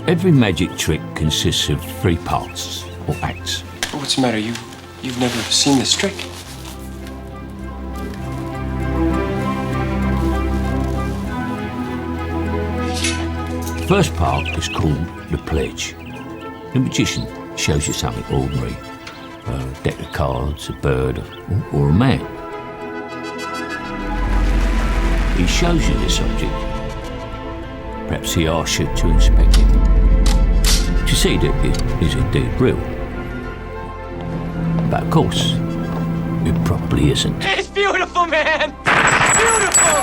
Every magic trick consists of 3 parts, or acts. What's the matter? You've never seen this trick? The first part is called the pledge. The magician shows you something ordinary, a deck of cards, a bird, or a man. He shows you this object. Perhaps he asks you to inspect it, to see that it is indeed real. But of course, it probably isn't. It's beautiful, man! Beautiful!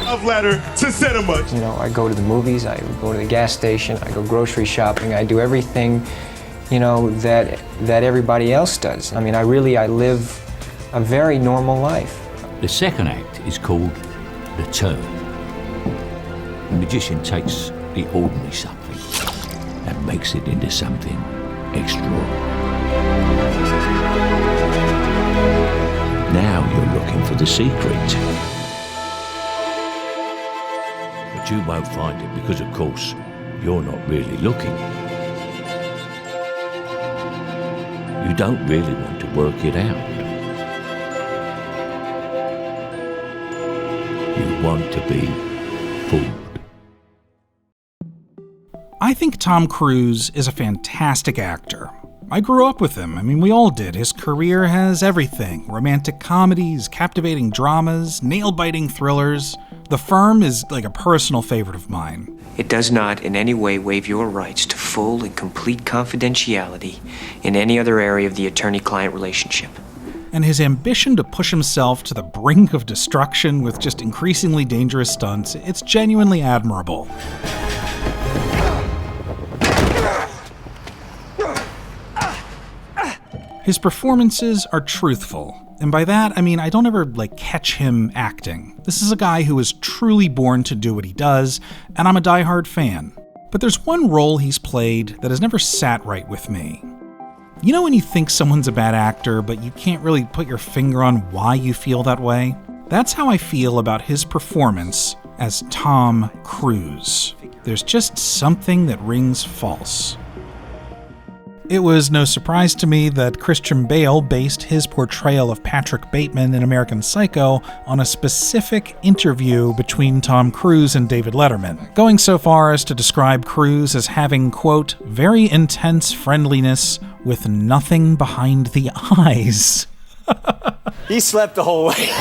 Love letter to cinema. You know, I go to the movies, I go to the gas station, I go grocery shopping, I do everything, you know, that everybody else does. I mean, I live a very normal life. The second act is called the turn. The magician takes the ordinary something and makes it into something extraordinary. Now you're looking for the secret. But you won't find it because, of course, you're not really looking. You don't really want to work it out. You want to be fooled. I think Tom Cruise is a fantastic actor. I grew up with him. I mean, we all did. His career has everything. Romantic comedies, captivating dramas, nail-biting thrillers. The Firm is like a personal favorite of mine. It does not in any way waive your rights to full and complete confidentiality in any other area of the attorney-client relationship. And his ambition to push himself to the brink of destruction with just increasingly dangerous stunts, it's genuinely admirable. His performances are truthful. And by that, I mean, I don't ever, catch him acting. This is a guy who is truly born to do what he does, and I'm a diehard fan. But there's one role he's played that has never sat right with me. You know when you think someone's a bad actor, but you can't really put your finger on why you feel that way? That's how I feel about his performance as Tom Cruise. There's just something that rings false. It was no surprise to me that Christian Bale based his portrayal of Patrick Bateman in American Psycho on a specific interview between Tom Cruise and David Letterman, going so far as to describe Cruise as having, quote, very intense friendliness with nothing behind the eyes. He slept the whole way.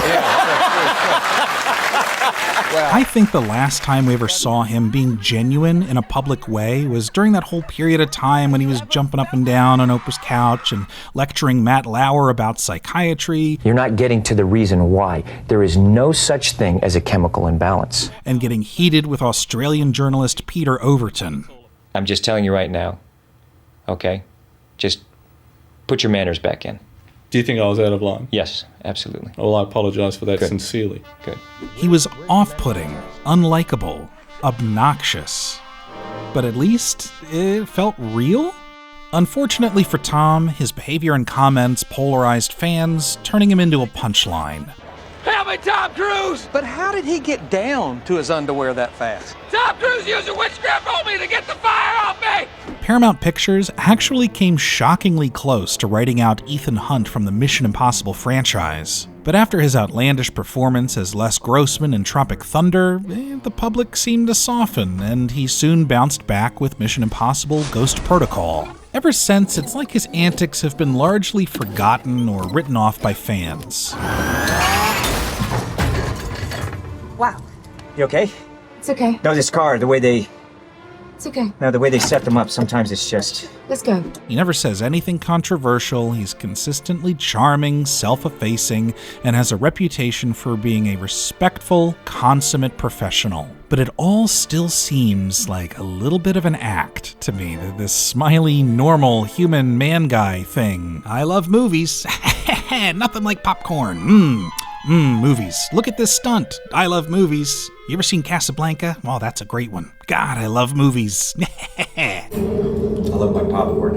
I think the last time we ever saw him being genuine in a public way was during that whole period of time when he was jumping up and down on Oprah's couch and lecturing Matt Lauer about psychiatry. You're not getting to the reason why. There is no such thing as a chemical imbalance. And getting heated with Australian journalist Peter Overton. I'm just telling you right now, okay? Just put your manners back in. Do you think I was out of line? Yes, absolutely. Well, I apologize for that Good. sincerely. Good. He was off-putting, unlikable, obnoxious. But at least it felt real? Unfortunately for Tom, his behavior and comments polarized fans, turning him into a punchline. Help me, Tom Cruise! But how did he get down to his underwear that fast? Tom Cruise used a witchcraft on me to get the fire off me! Paramount Pictures actually came shockingly close to writing out Ethan Hunt from the Mission Impossible franchise. But after his outlandish performance as Les Grossman in Tropic Thunder, the public seemed to soften, and he soon bounced back with Mission Impossible Ghost Protocol. Ever since, it's like his antics have been largely forgotten or written off by fans. Wow. You okay? It's okay. No, this car, the way they set them up, sometimes it's just... Let's go. He never says anything controversial, he's consistently charming, self-effacing, and has a reputation for being a respectful, consummate professional. But it all still seems like a little bit of an act to me, this smiley, normal, human man guy thing. I love movies. Nothing like popcorn. Movies. Look at this stunt. I love movies. You ever seen Casablanca? Oh, that's a great one. God, I love movies. I love my popcorn.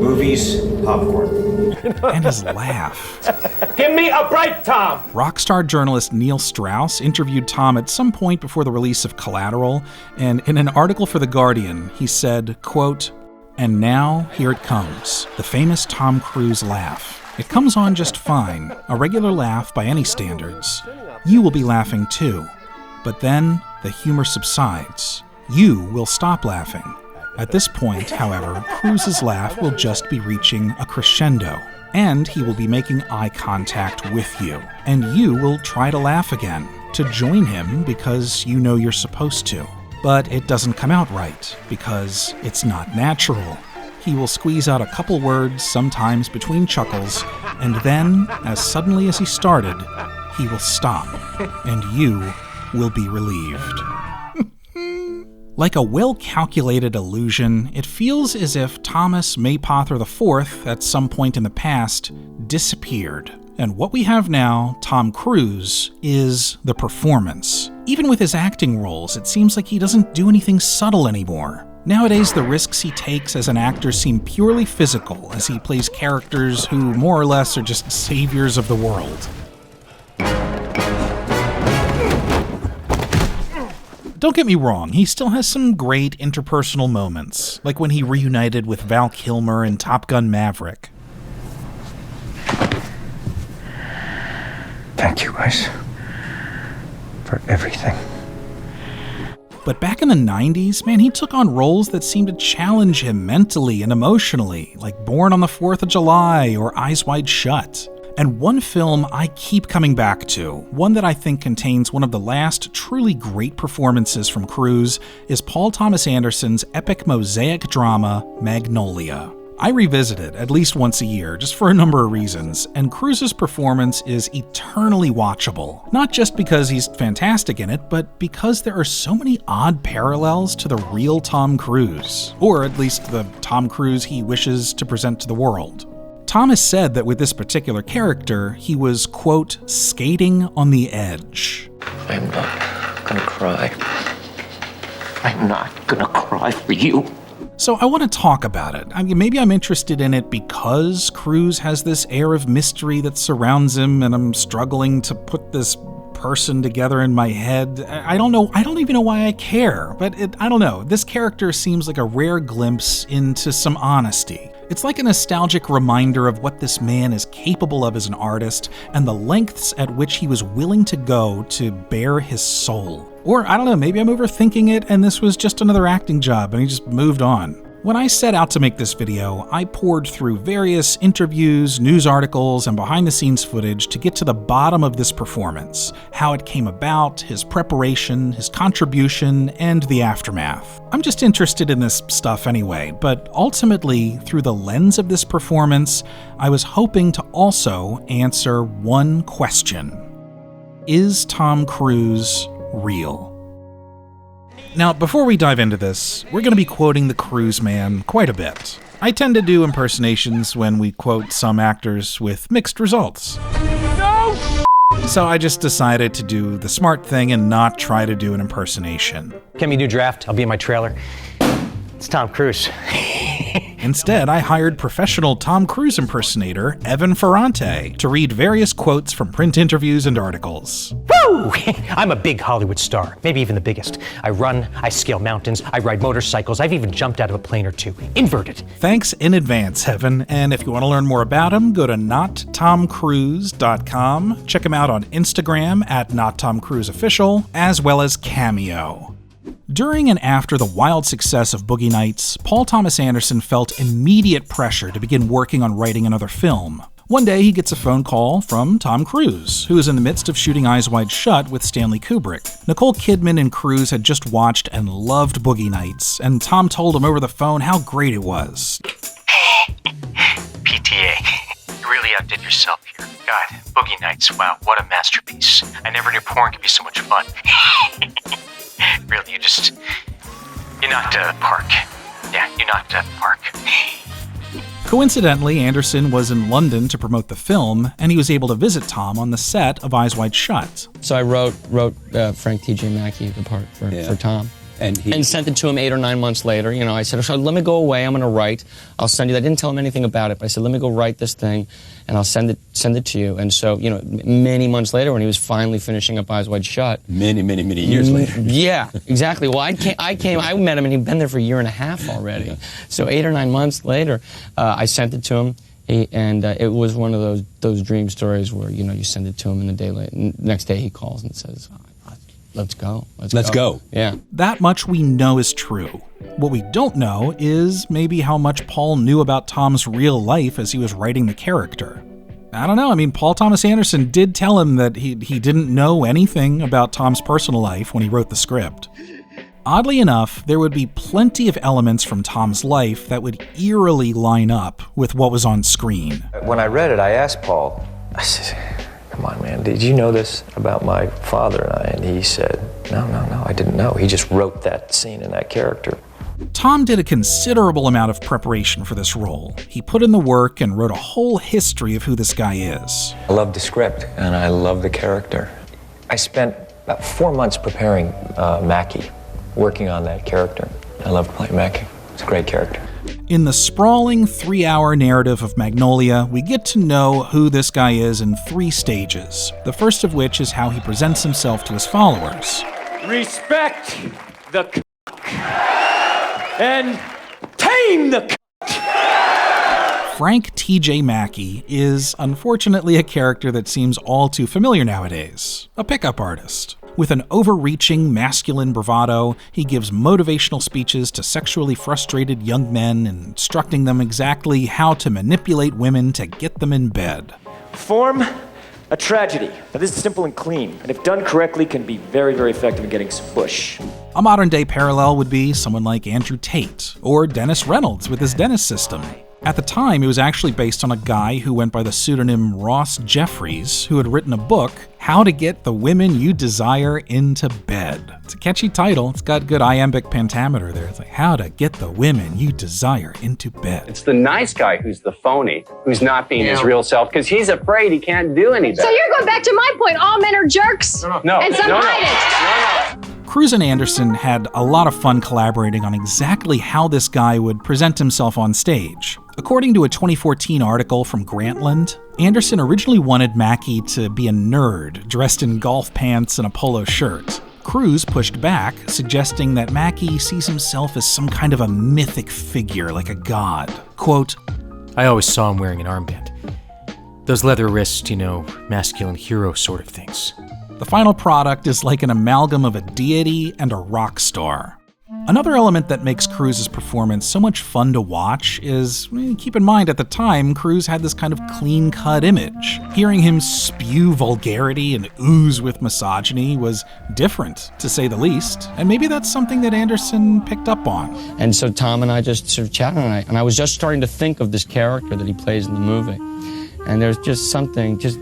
Movies, popcorn. And his laugh. Give me a break, Tom! Rock star journalist Neil Strauss interviewed Tom at some point before the release of Collateral, and in an article for The Guardian, he said, quote, "And now, here it comes, the famous Tom Cruise laugh. It comes on just fine, a regular laugh by any standards. You will be laughing too. But then, the humor subsides. You will stop laughing. At this point, however, Cruise's laugh will just be reaching a crescendo, and he will be making eye contact with you. And you will try to laugh again, to join him because you know you're supposed to. But it doesn't come out right, because it's not natural. He will squeeze out a couple words, sometimes between chuckles, and then, as suddenly as he started, he will stop, and you will be relieved." Like a well-calculated illusion, it feels as if Thomas Mapother IV, at some point in the past, disappeared. And what we have now, Tom Cruise, is the performance. Even with his acting roles, it seems like he doesn't do anything subtle anymore. Nowadays, the risks he takes as an actor seem purely physical, as he plays characters who more or less are just saviors of the world. Don't get me wrong, he still has some great interpersonal moments, like when he reunited with Val Kilmer in Top Gun Maverick. Thank you, guys, for everything. But back in the 90s, man, he took on roles that seemed to challenge him mentally and emotionally, like Born on the 4th of July or Eyes Wide Shut. And one film I keep coming back to, one that I think contains one of the last truly great performances from Cruise, is Paul Thomas Anderson's epic mosaic drama, Magnolia. I revisit it at least once a year, just for a number of reasons, and Cruise's performance is eternally watchable. Not just because he's fantastic in it, but because there are so many odd parallels to the real Tom Cruise, or at least the Tom Cruise he wishes to present to the world. Thomas said that with this particular character, he was, quote, skating on the edge. I'm not gonna cry. I'm not gonna cry for you. So I want to talk about it. I mean, maybe I'm interested in it because Cruise has this air of mystery that surrounds him, and I'm struggling to put this person together in my head. I don't know. I don't even know why I care, but I don't know. This character seems like a rare glimpse into some honesty. It's like a nostalgic reminder of what this man is capable of as an artist and the lengths at which he was willing to go to bare his soul. Or, I don't know, maybe I'm overthinking it and this was just another acting job and he just moved on. When I set out to make this video, I poured through various interviews, news articles, and behind-the-scenes footage to get to the bottom of this performance, how it came about, his preparation, his contribution, and the aftermath. I'm just interested in this stuff anyway, but ultimately, through the lens of this performance, I was hoping to also answer one question. Is Tom Cruise real? Now, before we dive into this, we're going to be quoting the Cruise Man quite a bit. I tend to do impersonations when we quote some actors with mixed results. No! So I just decided to do the smart thing and not try to do an impersonation. Get me a new draft, I'll be in my trailer. It's Tom Cruise. Instead, I hired professional Tom Cruise impersonator Evan Ferrante to read various quotes from print interviews and articles. Woo! I'm a big Hollywood star, maybe even the biggest. I run, I scale mountains, I ride motorcycles, I've even jumped out of a plane or two. Inverted. Thanks in advance, Evan. And if you want to learn more about him, go to nottomcruise.com. Check him out on Instagram at nottomcruiseofficial, as well as Cameo. During and after the wild success of Boogie Nights, Paul Thomas Anderson felt immediate pressure to begin working on writing another film. One day he gets a phone call from Tom Cruise, who is in the midst of shooting Eyes Wide Shut with Stanley Kubrick. Nicole Kidman and Cruise had just watched and loved Boogie Nights, and Tom told him over the phone how great it was. PTA, you really outdid yourself here. God, Boogie Nights, wow, what a masterpiece. I never knew porn could be so much fun. Really, you knocked out of the park. Yeah, you knocked out of the park. Coincidentally, Anderson was in London to promote the film, and he was able to visit Tom on the set of Eyes Wide Shut. So I wrote Frank T.J. Mackey the part for Tom. And sent it to him 8 or 9 months later. You know, I said, so let me go away, I'm going to write. I'll send you that. I didn't tell him anything about it, but I said, let me go write this thing, and I'll send it to you. And so, you know, many months later, when he was finally finishing up Eyes Wide Shut. Many years later. Yeah, exactly. Well, I met him, and he'd been there for a year and a half already. Yeah. So 8 or 9 months later, I sent it to him. And it was one of those dream stories where, you know, you send it to him, and the next day he calls and says, let's go. Let's go. Yeah. That much we know is true. What we don't know is maybe how much Paul knew about Tom's real life as he was writing the character. I don't know. I mean, Paul Thomas Anderson did tell him that he didn't know anything about Tom's personal life when he wrote the script. Oddly enough, there would be plenty of elements from Tom's life that would eerily line up with what was on screen. When I read it, I asked Paul, I said, come on, man, did you know this about my father and I? And he said, no, I didn't know. He just wrote that scene and that character. Tom did a considerable amount of preparation for this role. He put in the work and wrote a whole history of who this guy is. I love the script, and I love the character. I spent about 4 months preparing Mackey, working on that character. I loved playing Mackey. It's a great character. In the sprawling 3-hour narrative of Magnolia, we get to know who this guy is in 3 stages. The first of which is how he presents himself to his followers. Respect the and tame the Frank T.J. Mackey is unfortunately a character that seems all too familiar nowadays. A pickup artist. With an overreaching masculine bravado, he gives motivational speeches to sexually frustrated young men, instructing them exactly how to manipulate women to get them in bed. Form a tragedy. Now, this is simple and clean, and if done correctly, can be very, very effective in getting some push. A modern-day parallel would be someone like Andrew Tate, or Dennis Reynolds with his Dennis system. At the time, it was actually based on a guy who went by the pseudonym Ross Jeffries, who had written a book, How to Get the Women You Desire into Bed. It's a catchy title. It's got good iambic pentameter there. It's like, How to Get the Women You Desire into Bed. It's the nice guy who's the phony, who's not being his real self, because he's afraid he can't do any better. So you're going back to my point. All men are jerks? No. And some hide it. Cruise and Anderson had a lot of fun collaborating on exactly how this guy would present himself on stage. According to a 2014 article from Grantland, Anderson originally wanted Mackey to be a nerd dressed in golf pants and a polo shirt. Cruise pushed back, suggesting that Mackey sees himself as some kind of a mythic figure, like a god. Quote, I always saw him wearing an armband. Those leather wrist, masculine hero sort of things. The final product is like an amalgam of a deity and a rock star. Another element that makes Cruise's performance so much fun to watch is, keep in mind at the time, Cruise had this kind of clean-cut image. Hearing him spew vulgarity and ooze with misogyny was different, to say the least, and maybe that's something that Anderson picked up on. And so Tom and I just sort of chatted, and I was just starting to think of this character that he plays in the movie. And there's just something, just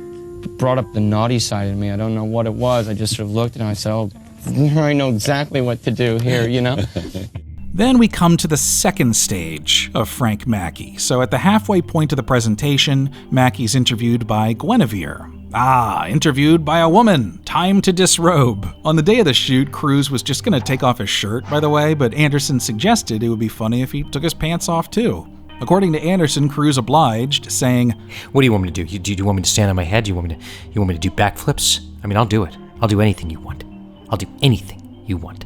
brought up the naughty side in me. I don't know what it was. I just sort of looked and I said, oh, I know exactly what to do here, Then we come to the second stage of Frank Mackey. So at the halfway point of the presentation, Mackey's interviewed by Guinevere. Interviewed by a woman. Time to disrobe. On the day of the shoot, Cruise was just going to take off his shirt, by the way, but Anderson suggested it would be funny if he took his pants off too. According to Anderson, Cruise obliged, saying, What do you want me to do? Do you want me to stand on my head? You want me to do backflips? I mean, I'll do it. I'll do anything you want. I'll do anything you want.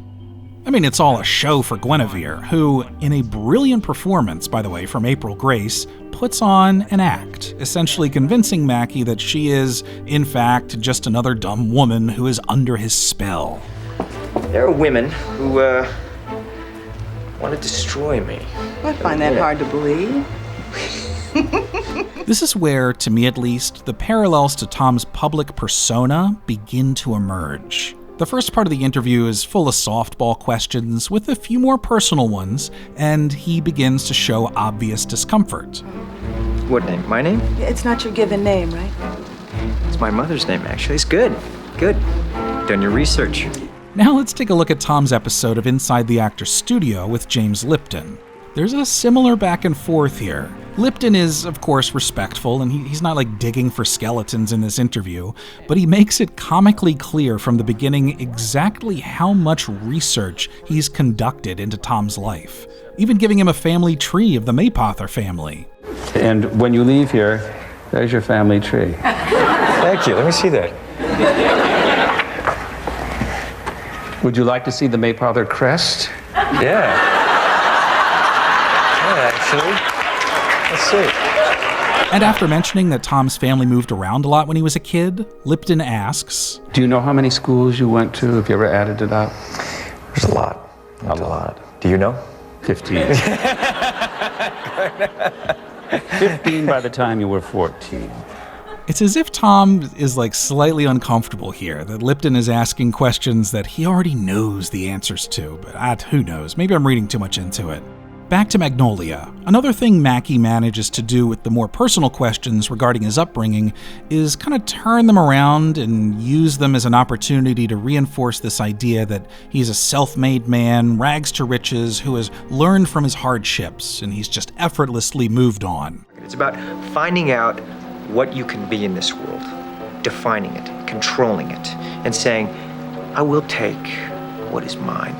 I mean, it's all a show for Guinevere, who, in a brilliant performance, by the way, from April Grace, puts on an act, essentially convincing Mackey that she is, in fact, just another dumb woman who is under his spell. There are women who, want to destroy me. I find that hard to believe. This is where, to me at least, the parallels to Tom's public persona begin to emerge. The first part of the interview is full of softball questions, with a few more personal ones, and he begins to show obvious discomfort. What name? My name? It's not your given name, right? It's my mother's name, actually. It's good. Good. Done your research. Now let's take a look at Tom's episode of Inside the Actor's Studio with James Lipton. There's a similar back and forth here. Lipton is, of course, respectful, and he's not like digging for skeletons in this interview, but he makes it comically clear from the beginning exactly how much research he's conducted into Tom's life, even giving him a family tree of the Mapother family. And when you leave here, there's your family tree. Thank you. Let me see that. Would you like to see the Mapother crest? Yeah. Yeah, actually. Let's see. And after mentioning that Tom's family moved around a lot when he was a kid, Lipton asks, Do you know how many schools you went to? Have you ever added it up? There's a lot. A lot. Do you know? 15. 15 by the time you were 14. It's as if Tom is like slightly uncomfortable here, that Lipton is asking questions that he already knows the answers to, but who knows, maybe I'm reading too much into it. Back to Magnolia. Another thing Mackey manages to do with the more personal questions regarding his upbringing is kind of turn them around and use them as an opportunity to reinforce this idea that he's a self-made man, rags to riches, who has learned from his hardships, and he's just effortlessly moved on. It's about finding out what you can be in this world, defining it, controlling it, and saying, I will take what is mine.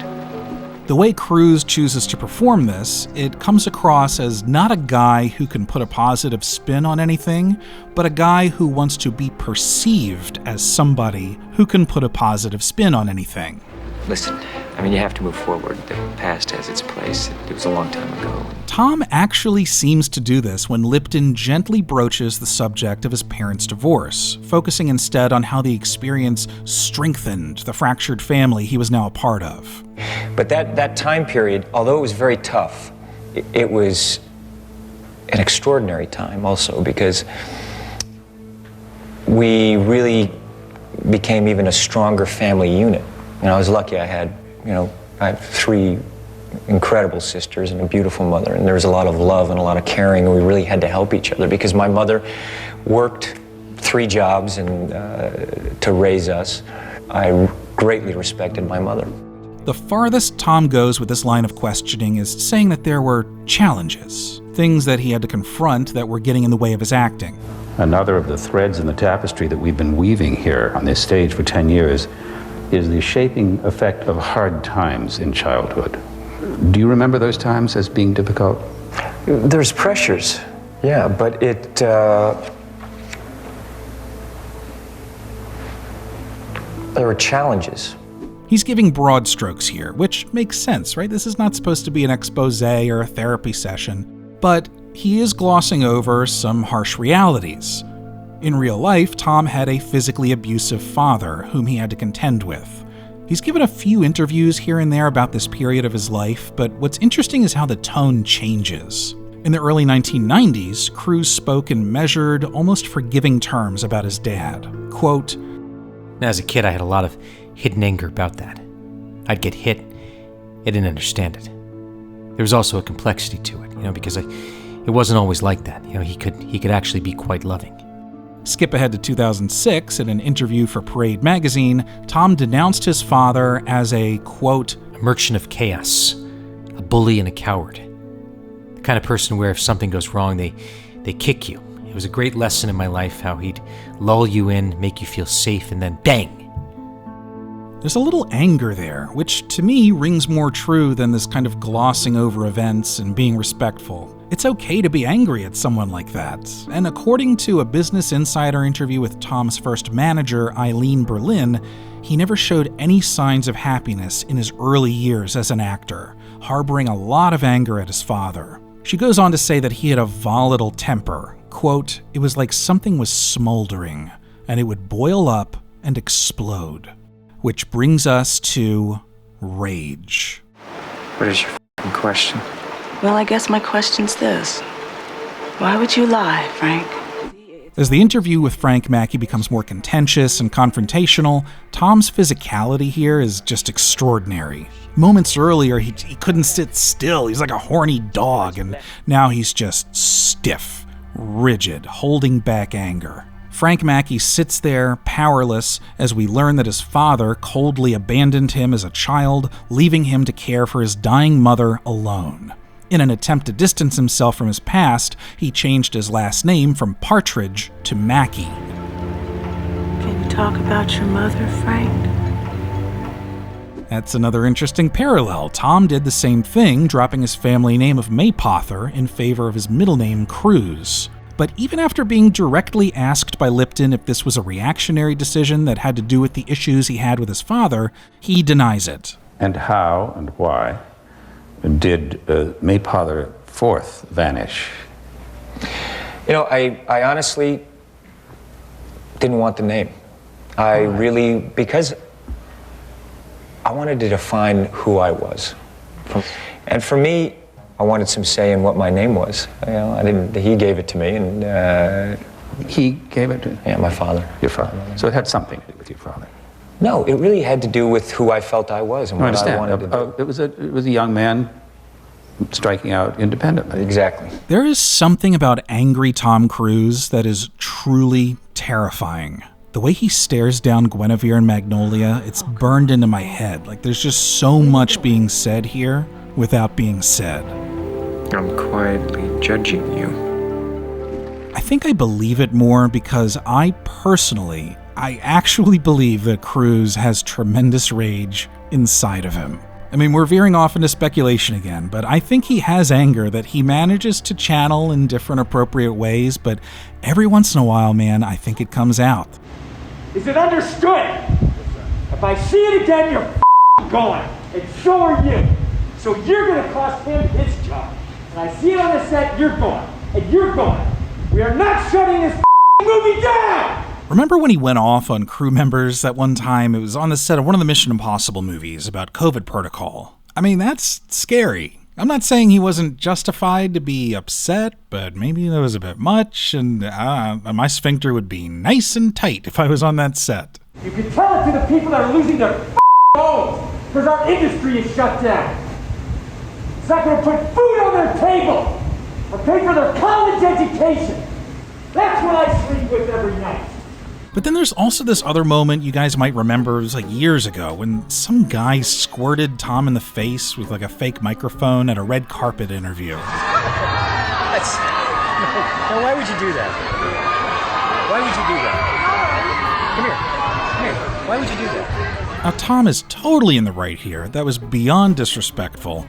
The way Cruise chooses to perform this, it comes across as not a guy who can put a positive spin on anything, but a guy who wants to be perceived as somebody who can put a positive spin on anything. Listen, you have to move forward. The past has its place. It was a long time ago. Tom actually seems to do this when Lipton gently broaches the subject of his parents' divorce, focusing instead on how the experience strengthened the fractured family he was now a part of. But that time period, although it was very tough, it was an extraordinary time also, because we really became even a stronger family unit. I was lucky I had 3 incredible sisters and a beautiful mother, and there was a lot of love and a lot of caring, and we really had to help each other because my mother worked 3 jobs and to raise us. I greatly respected my mother. The farthest Tom goes with this line of questioning is saying that there were challenges, things that he had to confront that were getting in the way of his acting. Another of the threads in the tapestry that we've been weaving here on this stage for 10 years is the shaping effect of hard times in childhood. Do you remember those times as being difficult? There's pressures, yeah, but there were challenges. He's giving broad strokes here, which makes sense, right? This is not supposed to be an expose or a therapy session, but he is glossing over some harsh realities. In real life, Tom had a physically abusive father whom he had to contend with. He's given a few interviews here and there about this period of his life, but what's interesting is how the tone changes. In the early 1990s, Cruise spoke in measured, almost forgiving terms about his dad. Quote, As a kid, I had a lot of hidden anger about that. I'd get hit. I didn't understand it. There was also a complexity to it, because it wasn't always like that. He could actually be quite loving. Skip ahead to 2006, in an interview for Parade magazine, Tom denounced his father as a, quote, a merchant of chaos, a bully and a coward. The kind of person where if something goes wrong, they kick you. It was a great lesson in my life how he'd lull you in, make you feel safe, and then bang! There's a little anger there, which to me rings more true than this kind of glossing over events and being respectful. It's okay to be angry at someone like that. And according to a Business Insider interview with Tom's first manager, Eileen Berlin, he never showed any signs of happiness in his early years as an actor, harboring a lot of anger at his father. She goes on to say that he had a volatile temper. Quote, it was like something was smoldering, and it would boil up and explode. Which brings us to rage. What is your question? Well, I guess my question's this. Why would you lie, Frank? As the interview with Frank Mackey becomes more contentious and confrontational, Tom's physicality here is just extraordinary. Moments earlier, he couldn't sit still. He's like a horny dog, and now he's just stiff, rigid, holding back anger. Frank Mackey sits there, powerless, as we learn that his father coldly abandoned him as a child, leaving him to care for his dying mother alone. In an attempt to distance himself from his past, he changed his last name from Partridge to Mackey. Can you talk about your mother, Frank? That's another interesting parallel. Tom did the same thing, dropping his family name of Mapother in favor of his middle name, Cruz. But even after being directly asked by Lipton if this was a reactionary decision that had to do with the issues he had with his father, he denies it. And how and why did Mapother IV vanish? You know, I honestly didn't want the name. Because I wanted to define who I was. And for me, I wanted some say in what my name was. You know, he gave it to me, and he gave it to you? Yeah, my father. Your father. So it had something to do with your father? No, it really had to do with who I felt I was and what I wanted to do. It was a young man striking out independently. Exactly. There is something about angry Tom Cruise that is truly terrifying. The way he stares down Guinevere and Magnolia, it's burned into my head. Like, there's just so much being said here without being said. I'm quietly judging you. I think I believe it more because I actually believe that Cruise has tremendous rage inside of him. I mean, we're veering off into speculation again, but I think he has anger that he manages to channel in different appropriate ways, but every once in a while, man, I think it comes out. Is it understood? If I see it again, you're going, and so are you. So you're gonna cost him his job. And I see it on the set, you're going, and you're going. We are not shutting this movie down! Remember when he went off on crew members that one time? It was on the set of one of the Mission Impossible movies about COVID protocol. I mean, that's scary. I'm not saying he wasn't justified to be upset, but maybe that was a bit much, and my sphincter would be nice and tight if I was on that set. You can tell it to the people that are losing their homes because our industry is shut down. It's not going to put food on their table or pay for their college education. That's what I sleep with every night. But then there's also this other moment you guys might remember. It was like years ago when some guy squirted Tom in the face with like a fake microphone at a red carpet interview. No, why would you do that? Why would you do that? Come here. Why would you do that? Now, Tom is totally in the right here. That was beyond disrespectful.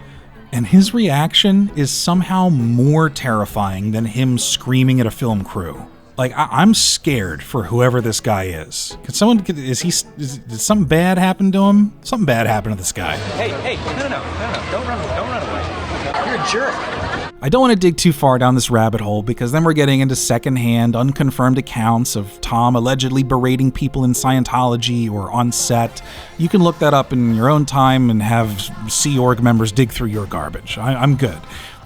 And his reaction is somehow more terrifying than him screaming at a film crew. Like, I'm scared for whoever this guy is. Did something bad happen to him? Something bad happened to this guy. Hey, no, don't run away. You're a jerk. I don't want to dig too far down this rabbit hole because then we're getting into secondhand, unconfirmed accounts of Tom allegedly berating people in Scientology or on set. You can look that up in your own time and have Sea Org members dig through your garbage. I'm good.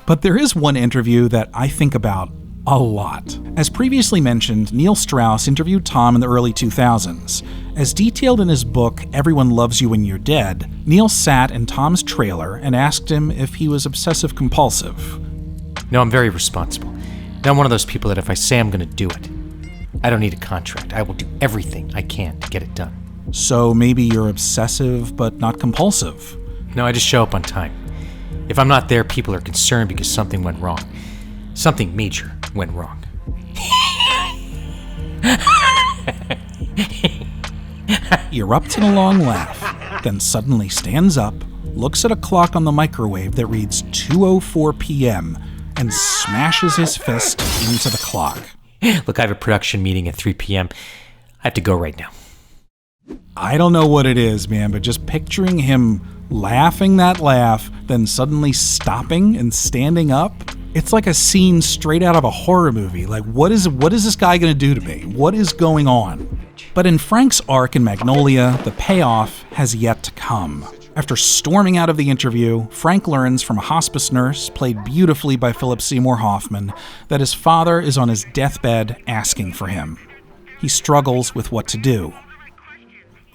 But there is one interview that I think about a lot. As previously mentioned, Neil Strauss interviewed Tom in the early 2000s. As detailed in his book, Everyone Loves You When You're Dead, Neil sat in Tom's trailer and asked him if he was obsessive-compulsive. No, I'm very responsible. Now I'm one of those people that if I say I'm going to do it, I don't need a contract. I will do everything I can to get it done. So maybe you're obsessive but not compulsive. No, I just show up on time. If I'm not there, people are concerned because something went wrong. Something major went wrong. He erupts in a long laugh, then suddenly stands up, looks at a clock on the microwave that reads 2:04 p.m., and smashes his fist into the clock. Look, I have a production meeting at 3 p.m. I have to go right now. I don't know what it is, man, but just picturing him laughing that laugh, then suddenly stopping and standing up, it's like a scene straight out of a horror movie. Like, what is this guy going to do to me? What is going on? But in Frank's arc in Magnolia, the payoff has yet to come. After storming out of the interview, Frank learns from a hospice nurse, played beautifully by Philip Seymour Hoffman, that his father is on his deathbed asking for him. He struggles with what to do.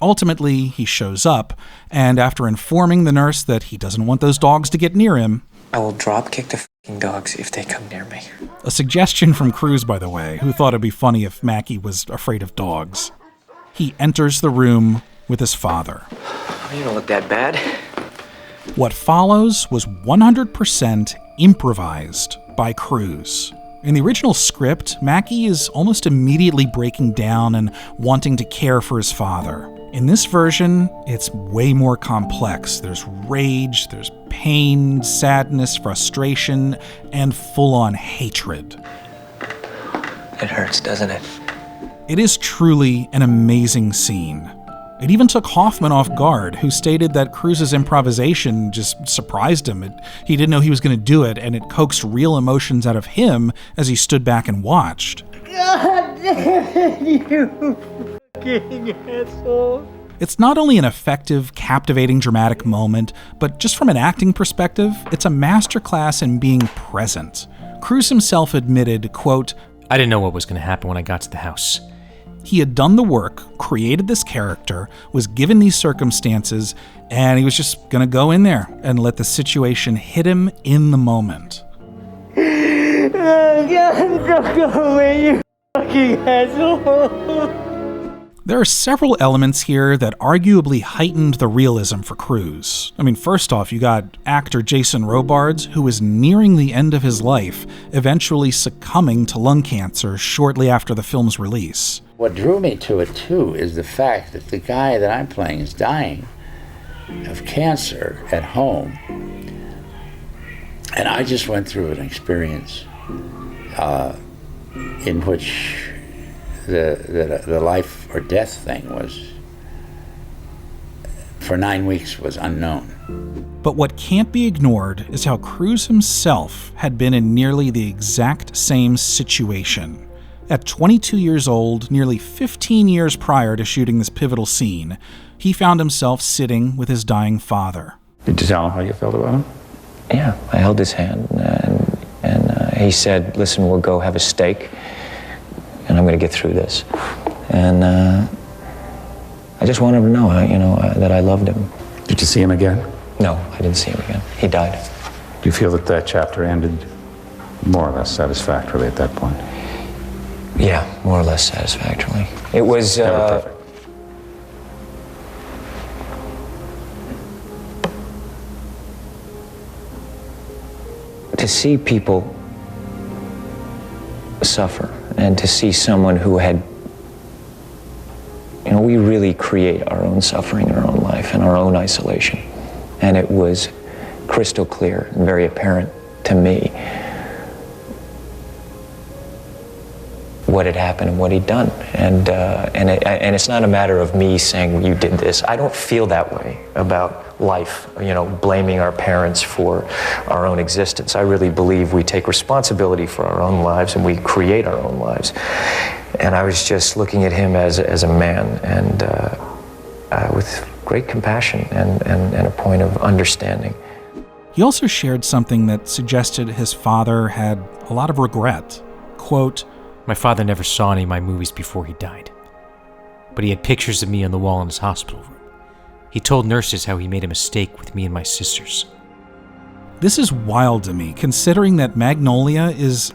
Ultimately, he shows up, and after informing the nurse that he doesn't want those dogs to get near him, I will drop kick the f***ing dogs if they come near me. A suggestion from Cruise, by the way, who thought it'd be funny if Mackey was afraid of dogs. He enters the room with his father. You don't look that bad. What follows was 100% improvised by Cruise. In the original script, Mackey is almost immediately breaking down and wanting to care for his father. In this version, it's way more complex. There's rage, there's pain, sadness, frustration, and full-on hatred. It hurts, doesn't it? It is truly an amazing scene. It even took Hoffman off guard, who stated that Cruise's improvisation just surprised him. He didn't know he was going to do it, and it coaxed real emotions out of him as he stood back and watched. God damn it, you fucking asshole. It's not only an effective, captivating, dramatic moment, but just from an acting perspective, it's a masterclass in being present. Cruise himself admitted, quote, I didn't know what was going to happen when I got to the house. He had done the work, created this character, was given these circumstances, and he was just going to go in there and let the situation hit him in the moment. Oh, God, don't go away, you fucking asshole. There are several elements here that arguably heightened the realism for Cruise. I mean, first off, you got actor Jason Robards, who was nearing the end of his life, eventually succumbing to lung cancer shortly after the film's release. What drew me to it, too, is the fact that the guy that I'm playing is dying of cancer at home. And I just went through an experience in which the life or death thing was, for 9 weeks, was unknown. But what can't be ignored is how Cruise himself had been in nearly the exact same situation. At 22 years old, nearly 15 years prior to shooting this pivotal scene, he found himself sitting with his dying father. Did you tell him how you felt about him? Yeah, I held his hand, and he said, listen, we'll go have a steak, and I'm going to get through this. And I just wanted him to know, that I loved him. Did you see him again? No, I didn't see him again. He died. Do you feel that that chapter ended more or less satisfactorily at that point? Yeah, more or less satisfactorily. It was... Never perfect. To see people suffer, and to see someone who had, we really create our own suffering in our own life and our own isolation. And it was crystal clear and very apparent to me what had happened and what he'd done. And it's not a matter of me saying, you did this. I don't feel that way about life, blaming our parents for our own existence. I really believe we take responsibility for our own lives and we create our own lives. And I was just looking at him as a man, and with great compassion and a point of understanding. He also shared something that suggested his father had a lot of regret. Quote, my father never saw any of my movies before he died, but he had pictures of me on the wall in his hospital room. He told nurses how he made a mistake with me and my sisters. This is wild to me, considering that Magnolia is,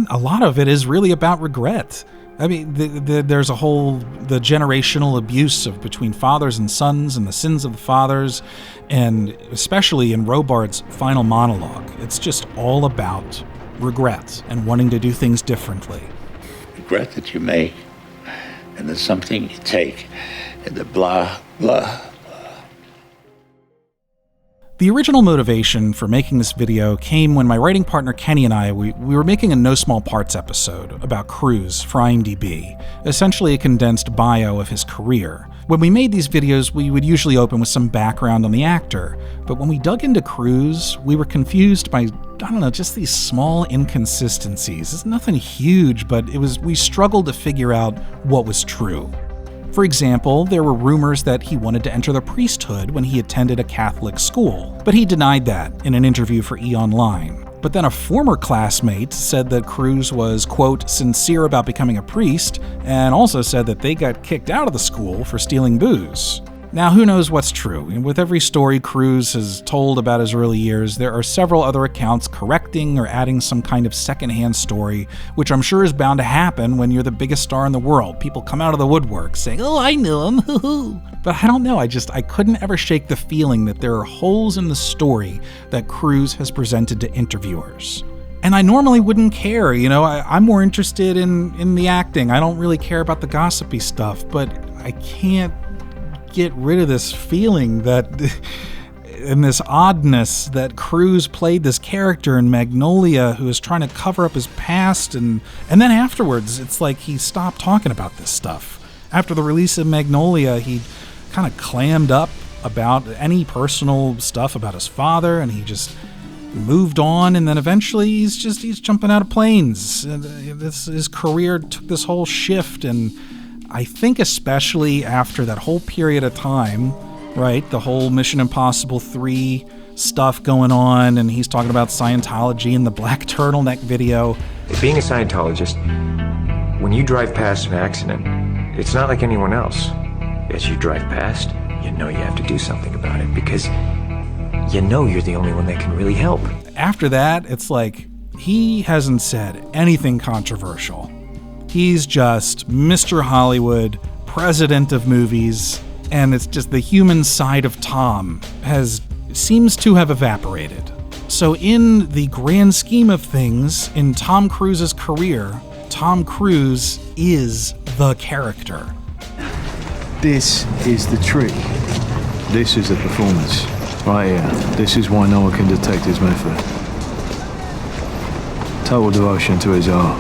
a lot of it is really about regret. There's a whole, the generational abuse between fathers and sons and the sins of the fathers, and especially in Robards' final monologue, it's just all about regret and wanting to do things differently. Regret that you make, and the something you take, and the blah, blah. The original motivation for making this video came when my writing partner Kenny and I, we were making a No Small Parts episode about Cruise for IMDb, essentially a condensed bio of his career. When we made these videos, we would usually open with some background on the actor, but when we dug into Cruise, we were confused by, just these small inconsistencies. It's nothing huge, but we struggled to figure out what was true. For example, there were rumors that he wanted to enter the priesthood when he attended a Catholic school, but he denied that in an interview for E! Online. But then a former classmate said that Cruise was, quote, sincere about becoming a priest, and also said that they got kicked out of the school for stealing booze. Now, who knows what's true? With every story Cruise has told about his early years, there are several other accounts correcting or adding some kind of secondhand story, which I'm sure is bound to happen when you're the biggest star in the world. People come out of the woodwork saying, "Oh, I knew him." But I don't know, I couldn't ever shake the feeling that there are holes in the story that Cruise has presented to interviewers. And I normally wouldn't care, I'm more interested in the acting. I don't really care about the gossipy stuff, but I can't get rid of this feeling that, and this oddness that Cruise played this character in Magnolia who is trying to cover up his past, and then afterwards, it's like he stopped talking about this stuff. After the release of Magnolia, he kind of clammed up about any personal stuff about his father, and he just moved on, and then eventually he's jumping out of planes. His career took this whole shift, and I think especially after that whole period of time, right, the whole Mission Impossible 3 stuff going on, and he's talking about Scientology and the black turtleneck video. Being a Scientologist, when you drive past an accident, it's not like anyone else. As you drive past, you know you have to do something about it because you know you're the only one that can really help. After that, it's like he hasn't said anything controversial. He's just Mr. Hollywood, president of movies, and it's just the human side of Tom seems to have evaporated. So in the grand scheme of things, in Tom Cruise's career, Tom Cruise is the character. This is the trick. This is the performance. Right here. This is why no one can detect his method. Total devotion to his art.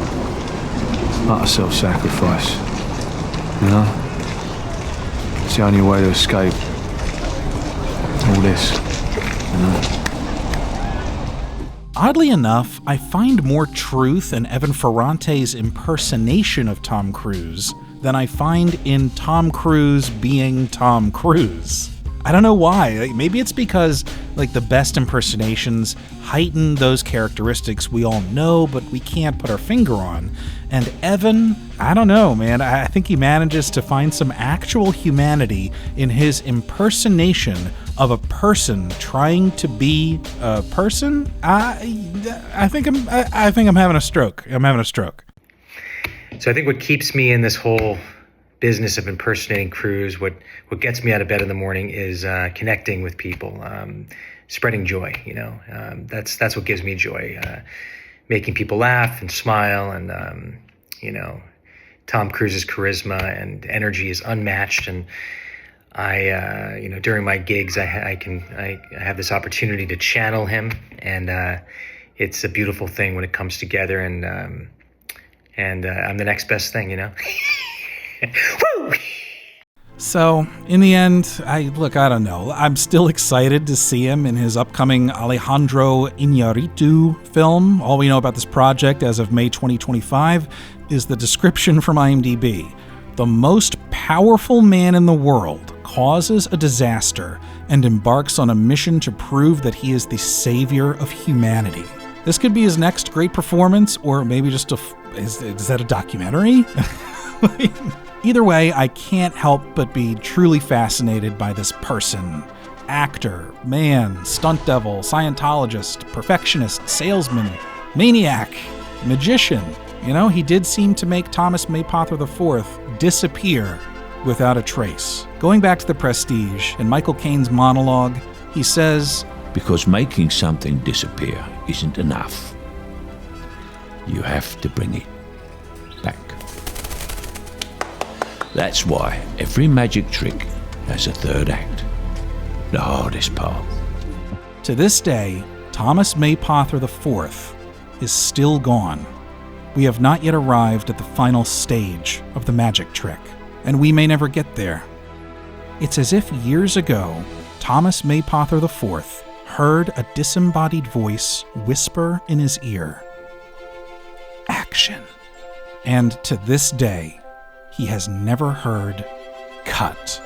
Utter self-sacrifice. It's the only way to escape all this, Oddly enough, I find more truth in Evan Ferrante's impersonation of Tom Cruise than I find in Tom Cruise being Tom Cruise. I don't know why. Maybe it's because the best impersonations heighten those characteristics we all know, but we can't put our finger on. And Evan, I don't know, man. I think he manages to find some actual humanity in his impersonation of a person trying to be a person. I think I'm having a stroke. So I think what keeps me in this whole business of impersonating Cruise, what gets me out of bed in the morning is connecting with people, spreading joy. That's what gives me joy, making people laugh and smile, and Tom Cruise's charisma and energy is unmatched. And I during my gigs, I have this opportunity to channel him, and it's a beautiful thing when it comes together. And I'm the next best thing, Woo! So, in the end, I don't know. I'm still excited to see him in his upcoming Alejandro Iñárritu film. All we know about this project as of May 2025 is the description from IMDb. The most powerful man in the world causes a disaster and embarks on a mission to prove that he is the savior of humanity. This could be his next great performance, or maybe just is that a documentary? Either way, I can't help but be truly fascinated by this person. Actor, man, stunt devil, Scientologist, perfectionist, salesman, maniac, magician. He did seem to make Thomas Mapother IV disappear without a trace. Going back to The Prestige, in Michael Caine's monologue, he says, "Because making something disappear isn't enough. You have to bring it back. That's why every magic trick has a third act, the hardest part." To this day, Thomas Mapother IV is still gone. We have not yet arrived at the final stage of the magic trick, and we may never get there. It's as if years ago, Thomas Mapother IV heard a disembodied voice whisper in his ear, "Action." And to this day, he has never heard "cut."